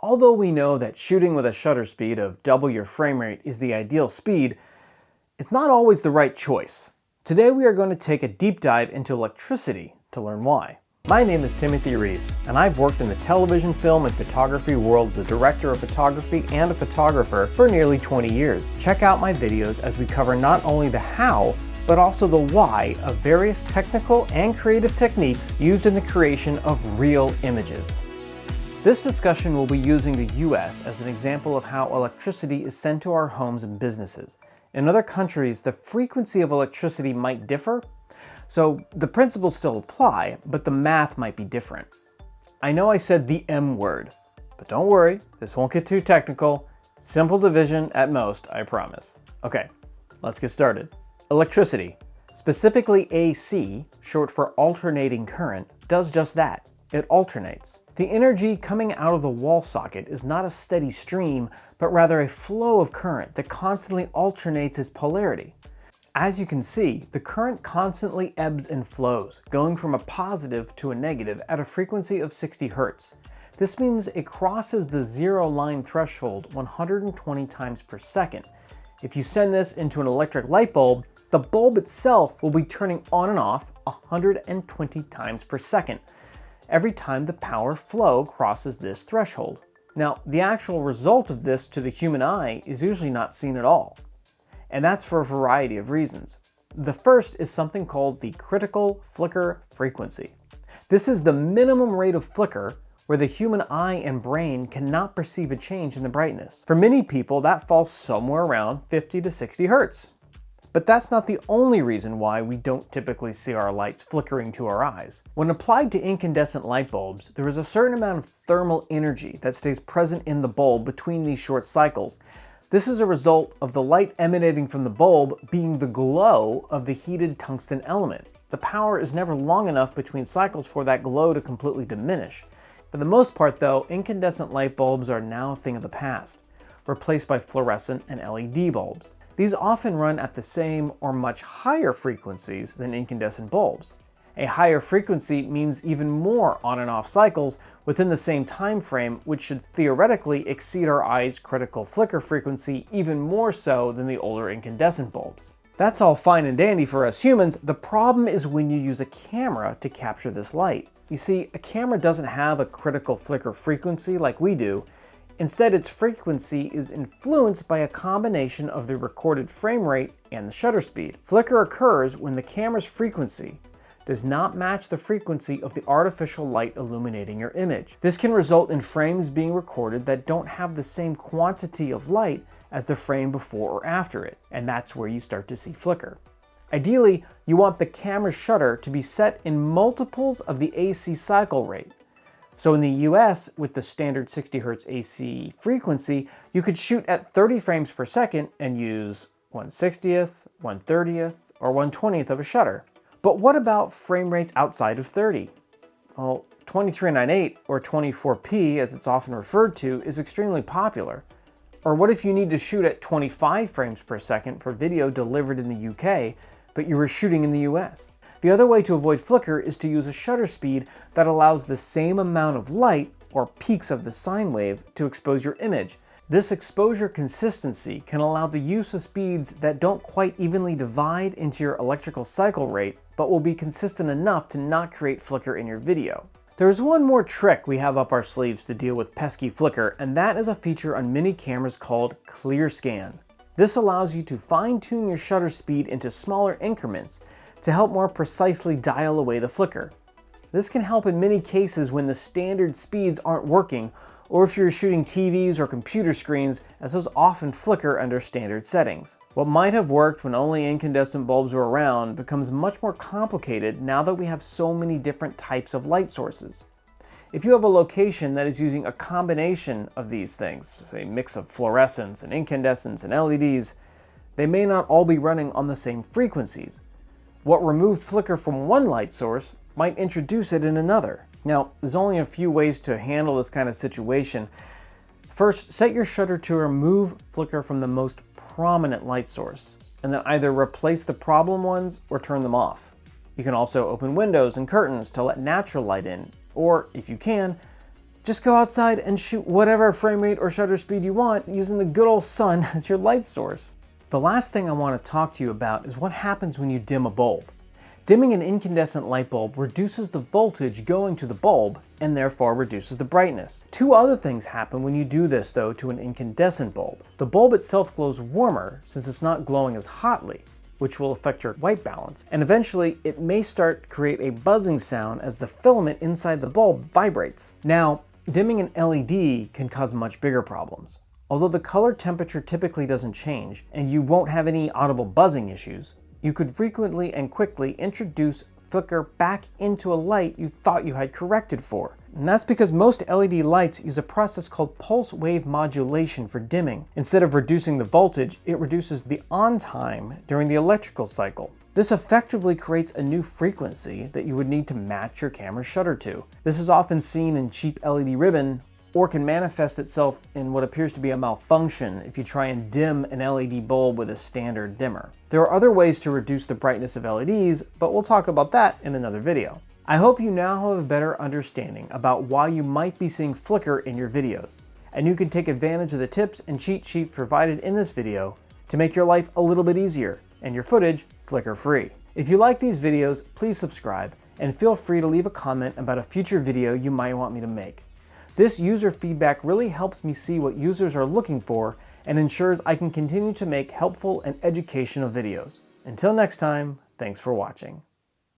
Although we know that shooting with a shutter speed of double your frame rate is the ideal speed, it's not always the right choice. Today we are going to take a deep dive into electricity to learn why. My name is Timothy Reese, and I've worked in the television, film, and photography world as a director of photography and a photographer for nearly 20 years. Check out my videos as we cover not only the how, but also the why of various technical and creative techniques used in the creation of real images. This discussion will be using the US as an example of how electricity is sent to our homes and businesses. In other countries, the frequency of electricity might differ, so the principles still apply, but the math might be different. I know I said the M word, but don't worry, this won't get too technical. Simple division at most, I promise. Okay, let's get started. Electricity, specifically AC, short for alternating current, does just that. It alternates. The energy coming out of the wall socket is not a steady stream, but rather a flow of current that constantly alternates its polarity. As you can see, the current constantly ebbs and flows, going from a positive to a negative at a frequency of 60 Hz. This means it crosses the zero line threshold 120 times per second. If you send this into an electric light bulb, the bulb itself will be turning on and off 120 times per second. Every time the power flow crosses this threshold. Now, the actual result of this to the human eye is usually not seen at all. And that's for a variety of reasons. The first is something called the critical flicker frequency. This is the minimum rate of flicker where the human eye and brain cannot perceive a change in the brightness. For many people, that falls somewhere around 50 to 60 Hertz. But that's not the only reason why we don't typically see our lights flickering to our eyes. When applied to incandescent light bulbs, there is a certain amount of thermal energy that stays present in the bulb between these short cycles. This is a result of the light emanating from the bulb being the glow of the heated tungsten element. The power is never long enough between cycles for that glow to completely diminish. For the most part though, incandescent light bulbs are now a thing of the past, replaced by fluorescent and LED bulbs. These often run at the same or much higher frequencies than incandescent bulbs. A higher frequency means even more on and off cycles within the same time frame, which should theoretically exceed our eye's critical flicker frequency even more so than the older incandescent bulbs. That's all fine and dandy for us humans. The problem is when you use a camera to capture this light. You see, a camera doesn't have a critical flicker frequency like we do. Instead, its frequency is influenced by a combination of the recorded frame rate and the shutter speed. Flicker occurs when the camera's frequency does not match the frequency of the artificial light illuminating your image. This can result in frames being recorded that don't have the same quantity of light as the frame before or after it, and that's where you start to see flicker. Ideally, you want the camera shutter to be set in multiples of the AC cycle rate. So in the US, with the standard 60 Hz AC frequency, you could shoot at 30 frames per second and use 1/60th, 1/30th, or 1/20th of a shutter. But what about frame rates outside of 30? Well, 2398 or 24p, as it's often referred to, is extremely popular. Or what if you need to shoot at 25 frames per second for video delivered in the UK, but you were shooting in the US? The other way to avoid flicker is to use a shutter speed that allows the same amount of light, or peaks of the sine wave, to expose your image. This exposure consistency can allow the use of speeds that don't quite evenly divide into your electrical cycle rate, but will be consistent enough to not create flicker in your video. There's one more trick we have up our sleeves to deal with pesky flicker, and that is a feature on many cameras called ClearScan. This allows you to fine-tune your shutter speed into smaller increments to help more precisely dial away the flicker. This can help in many cases when the standard speeds aren't working, or if you're shooting TVs or computer screens, as those often flicker under standard settings. What might have worked when only incandescent bulbs were around becomes much more complicated now that we have so many different types of light sources. If you have a location that is using a combination of these things, a mix of fluorescents and incandescents and LEDs, they may not all be running on the same frequencies. What removed flicker from one light source might introduce it in another. Now, there's only a few ways to handle this kind of situation. First, set your shutter to remove flicker from the most prominent light source, and then either replace the problem ones or turn them off. You can also open windows and curtains to let natural light in, or if you can, Just go outside and shoot whatever frame rate or shutter speed you want using the good old sun as your light source. The last thing I want to talk to you about is what happens when you dim a bulb. Dimming an incandescent light bulb reduces the voltage going to the bulb and therefore reduces the brightness. Two other things happen when you do this though to an incandescent bulb. The bulb itself glows warmer since it's not glowing as hotly, which will affect your white balance, and eventually it may start to create a buzzing sound as the filament inside the bulb vibrates. Now, dimming an LED can cause much bigger problems. Although the color temperature typically doesn't change and you won't have any audible buzzing issues, you could frequently and quickly introduce flicker back into a light you thought you had corrected for. And that's because most LED lights use a process called pulse wave modulation for dimming. Instead of reducing the voltage, it reduces the on time during the electrical cycle. This effectively creates a new frequency that you would need to match your camera's shutter to. This is often seen in cheap LED ribbon, or can manifest itself in what appears to be a malfunction if you try and dim an LED bulb with a standard dimmer. There are other ways to reduce the brightness of LEDs, but we'll talk about that in another video. I hope you now have a better understanding about why you might be seeing flicker in your videos, and you can take advantage of the tips and cheat sheets provided in this video to make your life a little bit easier and your footage flicker-free. If you like these videos, please subscribe and feel free to leave a comment about a future video you might want me to make. This user feedback really helps me see what users are looking for and ensures I can continue to make helpful and educational videos. Until next time, thanks for watching.